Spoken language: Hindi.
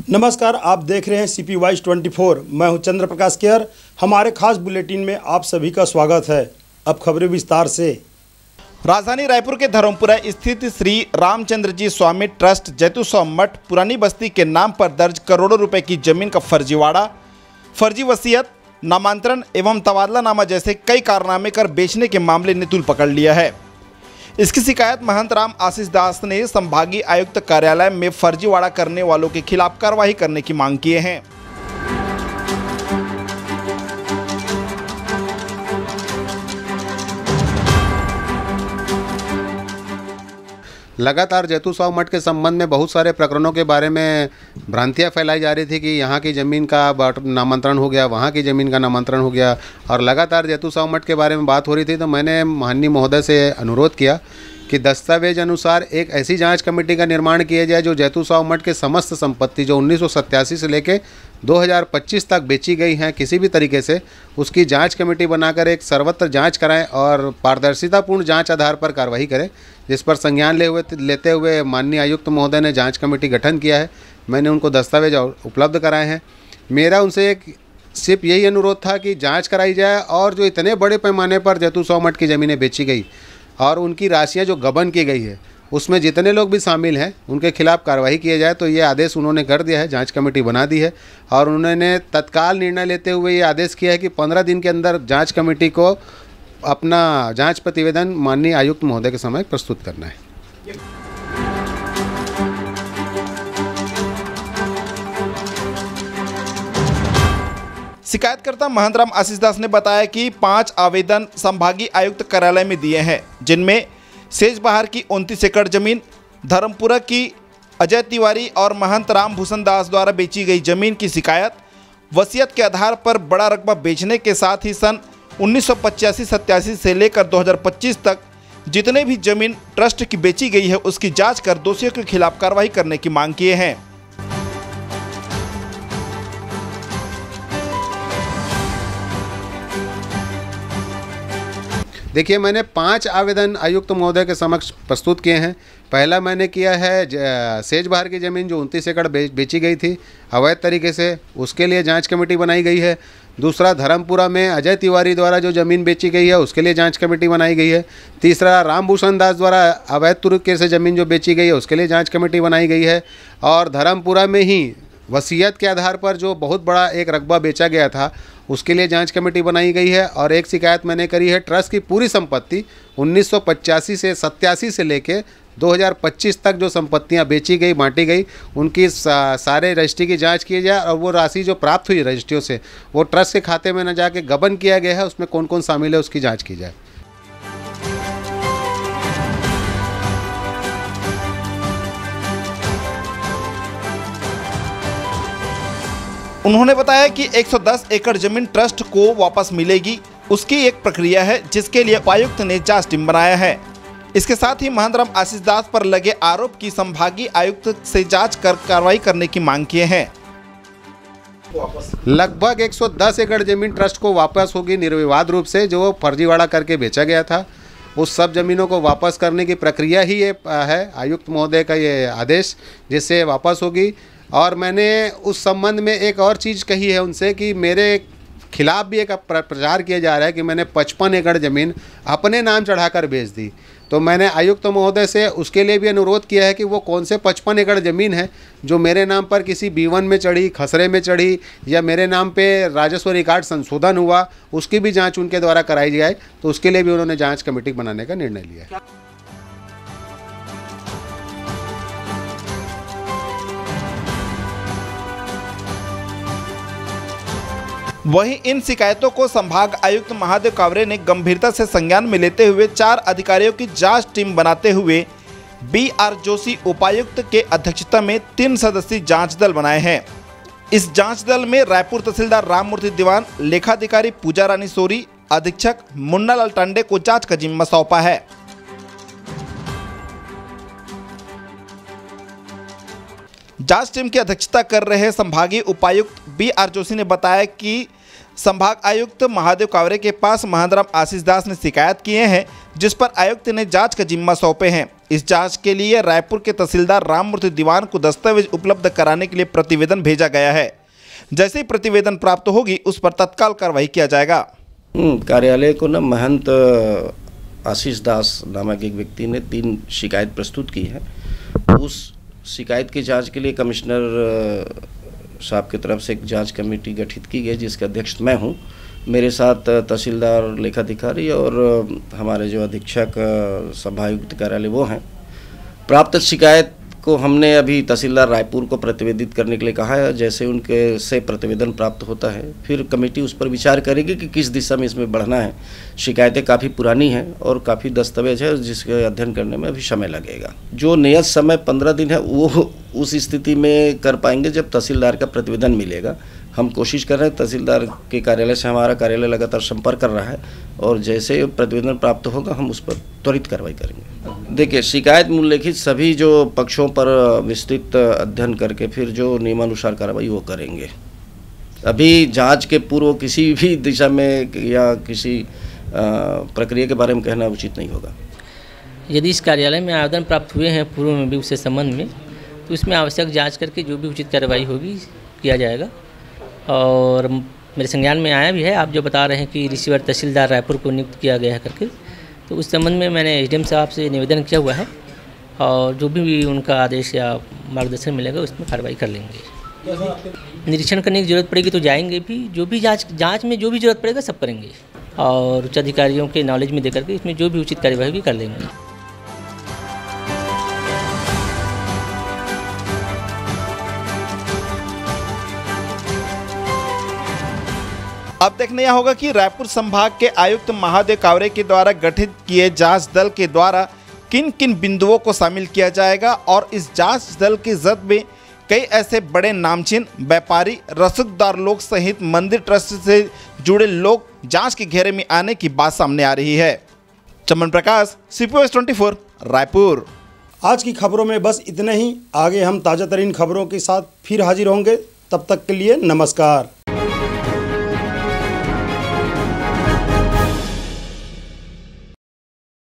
नमस्कार, आप देख रहे हैं CP Voice 24। मैं हूं चंद्र प्रकाश केयर। हमारे खास बुलेटिन में आप सभी का स्वागत है। अब खबरें विस्तार से। राजधानी रायपुर के धर्मपुरा स्थित श्री रामचंद्र जी स्वामी ट्रस्ट जैतूसव मठ पुरानी बस्ती के नाम पर दर्ज करोड़ों रुपए की जमीन का फर्जीवाड़ा, फर्जी वसीयत, नामांतरण एवं तबादलानामा जैसे कई कारनामे कर बेचने के मामले ने तूल पकड़ लिया है। इसकी शिकायत महंत राम आशीष दास ने संभागीय आयुक्त कार्यालय में फर्जीवाड़ा करने वालों के खिलाफ कार्रवाई करने की मांग किए हैं। लगातार जैतूसव मठ के संबंध में बहुत सारे प्रकरणों के बारे में भ्रांतियां फैलाई जा रही थी कि यहाँ की ज़मीन का नामांतरण हो गया, वहाँ की ज़मीन का नामांतरण हो गया, और लगातार जैतूसव मठ के बारे में बात हो रही थी। तो मैंने माननीय महोदय से अनुरोध किया कि दस्तावेज अनुसार एक ऐसी जांच कमेटी का निर्माण किया जाए जो जैतूसव मठ के समस्त संपत्ति जो 1987 से लेकर 2025 तक बेची गई हैं, किसी भी तरीके से उसकी जांच कमेटी बनाकर एक सर्वत्र जांच कराएं और पारदर्शितापूर्ण जांच आधार पर कार्रवाई करें, जिस पर संज्ञान लेते हुए माननीय आयुक्त महोदय ने जांच कमेटी गठन किया है। मैंने उनको दस्तावेज उपलब्ध कराए हैं। मेरा उनसे सिर्फ यही अनुरोध था कि जाँच कराई जाए और जो इतने बड़े पैमाने पर जैतूसव मठ की ज़मीनें बेची गई और उनकी राशियाँ जो गबन की गई है, उसमें जितने लोग भी शामिल हैं उनके खिलाफ़ कार्रवाई किया जाए। तो ये आदेश उन्होंने कर दिया है, जांच कमेटी बना दी है और उन्होंने तत्काल निर्णय लेते हुए ये आदेश किया है कि 15 दिन के अंदर जांच कमेटी को अपना जांच प्रतिवेदन माननीय आयुक्त महोदय के समय प्रस्तुत करना है। शिकायतकर्ता महंत राम आशीष दास ने बताया कि 5 आवेदन संभागीय आयुक्त कार्यालय में दिए हैं, जिनमें सेजबहार की 29 एकड़ जमीन, धर्मपुरा की अजय तिवारी और महंत राम भूषण दास द्वारा बेची गई जमीन की शिकायत, वसीयत के आधार पर बड़ा रकबा बेचने के साथ ही सन 1985-87 से लेकर 2025 तक जितने भी जमीन ट्रस्ट की बेची गई है उसकी जांच कर दोषियों के खिलाफ कार्रवाई करने की मांग किए हैं। देखिए, मैंने 5 आवेदन आयुक्त महोदय के समक्ष प्रस्तुत किए हैं। पहला मैंने किया है सेजबहार की ज़मीन जो 29 एकड़ बेची गई थी अवैध तरीके से, उसके लिए जांच कमेटी बनाई गई है। दूसरा, धर्मपुरा में अजय तिवारी द्वारा जो ज़मीन बेची गई है उसके लिए जांच कमेटी बनाई गई है। तीसरा, रामभूषण दास द्वारा अवैध तरीके से ज़मीन जो बेची गई है उसके लिए जाँच कमेटी बनाई गई है। और धर्मपुरा में ही वसीयत के आधार पर जो बहुत बड़ा एक रकबा बेचा गया था उसके लिए जांच कमेटी बनाई गई है। और एक शिकायत मैंने करी है ट्रस्ट की पूरी संपत्ति 1985 से 87 से लेके 2025 तक जो संपत्तियां बेची गई, बांटी गई, उनकी सारे रजिस्ट्री की जांच की जाए और वो राशि जो प्राप्त हुई रजिस्ट्रियों से वो ट्रस्ट के खाते में न जाके गबन किया गया है, उसमें कौन कौन शामिल है उसकी जाँच की जाए। उन्होंने बताया कि 110 एकड़ जमीन ट्रस्ट को वापस मिलेगी, उसकी एक प्रक्रिया है जिसके लिए उपायुक्त ने जांच टीम बनाया है। इसके साथ ही महंत राम आशीष दास पर लगे आरोप की संभागीय आयुक्त से जांच कर कार्रवाई करने की मांग किए हैं। लगभग 110 एकड़ जमीन ट्रस्ट को वापस होगी निर्विवाद रूप से, जो फर्जीवाड़ा करके बेचा गया था। उस सब ज़मीनों को वापस करने की प्रक्रिया ही ये है, आयुक्त महोदय का ये आदेश, जिससे वापस होगी। और मैंने उस संबंध में एक और चीज़ कही है उनसे कि मेरे खिलाफ भी एक प्रचार किया जा रहा है कि मैंने 55 एकड़ ज़मीन अपने नाम चढ़ाकर बेच दी। तो मैंने आयुक्त महोदय से उसके लिए भी अनुरोध किया है कि वो कौन से 55 एकड़ ज़मीन है जो मेरे नाम पर किसी B1 में चढ़ी, खसरे में चढ़ी या मेरे नाम पे राजस्व रिकॉर्ड संशोधन हुआ, उसकी भी जाँच उनके द्वारा कराई जाए। तो उसके लिए भी उन्होंने जाँच कमेटी बनाने का निर्णय लिया है। वहीं इन शिकायतों को संभाग आयुक्त महादेव कावरे ने गंभीरता से संज्ञान में लेते हुए 4 अधिकारियों की जांच टीम बनाते हुए BR जोशी उपायुक्त के अध्यक्षता में 3 सदस्यीय जांच दल बनाए हैं। इस जांच दल में रायपुर तहसीलदार राममूर्ति दीवान, लेखाधिकारी पूजा रानी सोरी, अधीक्षक मुन्नालाल टांडे को जांच का जिम्मा सौंपा है। जांच टीम की अध्यक्षता कर रहे संभागीय उपायुक्त BR जोशी ने बताया कि संभाग आयुक्त महादेव कावरे के पास महंत राम आशीष दास ने शिकायत किए हैं, जिस पर आयुक्त ने जांच का जिम्मा सौंपे हैं। इस जांच के लिए रायपुर के तहसीलदार राममूर्ति दीवान को दस्तावेज उपलब्ध कराने के लिए प्रतिवेदन भेजा गया है। जैसे ही प्रतिवेदन प्राप्त होगी उस पर तत्काल कार्रवाई किया जाएगा। कार्यालय को न महंत आशीष दास नामक एक व्यक्ति ने 3 शिकायत प्रस्तुत की है। उस शिकायत की जांच के लिए कमिश्नर साहब की तरफ से एक जांच कमेटी गठित की गई, जिसके अध्यक्ष मैं हूं। मेरे साथ तहसीलदार, लेखाधिकारी और हमारे जो अधीक्षक सभायुक्त कार्यालय वो हैं। प्राप्त शिकायत को हमने अभी तहसीलदार रायपुर को प्रतिवेदित करने के लिए कहा है। जैसे उनके से प्रतिवेदन प्राप्त होता है फिर कमेटी उस पर विचार करेगी कि किस दिशा में इसमें बढ़ना है। शिकायतें काफ़ी पुरानी हैं और काफ़ी दस्तावेज है, जिसके अध्ययन करने में अभी समय लगेगा। जो नियत समय 15 दिन है वो उस स्थिति में कर पाएंगे जब तहसीलदार का प्रतिवेदन मिलेगा। हम कोशिश कर रहे हैं, तहसीलदार के कार्यालय से हमारा कार्यालय लगातार संपर्क कर रहा है और जैसे प्रतिवेदन प्राप्त होगा हम उस पर त्वरित कार्रवाई करेंगे। देखिए, शिकायत में उल्लेखित सभी जो पक्षों पर विस्तृत अध्ययन करके फिर जो नियमानुसार कार्रवाई वो करेंगे। अभी जांच के पूर्व किसी भी दिशा में या किसी प्रक्रिया के बारे में कहना उचित नहीं होगा। यदि इस कार्यालय में आवेदन प्राप्त हुए हैं पूर्व में भी उससे संबंध में, तो इसमें आवश्यक जांच करके जो भी उचित कार्रवाई होगी किया जाएगा। और मेरे संज्ञान में आया भी है, आप जो बता रहे हैं कि रिसीवर तहसीलदार रायपुर को नियुक्त किया गया है करके, तो उस संबंध में मैंने एसडीएम साहब से निवेदन किया हुआ है और जो भी उनका आदेश या मार्गदर्शन मिलेगा उसमें कार्रवाई कर लेंगे। निरीक्षण करने की ज़रूरत पड़ेगी तो जाएंगे भी, जो भी जांच में जो भी ज़रूरत पड़ेगा सब करेंगे और उच्च अधिकारियों के नॉलेज में देकर के इसमें जो भी उचित कार्रवाई भी कर लेंगे। अब देखना यह होगा कि रायपुर संभाग के आयुक्त महादेव कावरे के द्वारा गठित किए जांच दल के द्वारा किन किन बिंदुओं को शामिल किया जाएगा और इस जांच दल की जद में कई ऐसे बड़े नामचीन व्यापारी, रसूखदार लोग सहित मंदिर ट्रस्ट से जुड़े लोग जांच के घेरे में आने की बात सामने आ रही है। चमन प्रकाश, CP 24 रायपुर। आज की खबरों में बस इतना ही। आगे हम ताज़ा तरीन खबरों के साथ फिर हाजिर होंगे। तब तक के लिए नमस्कार।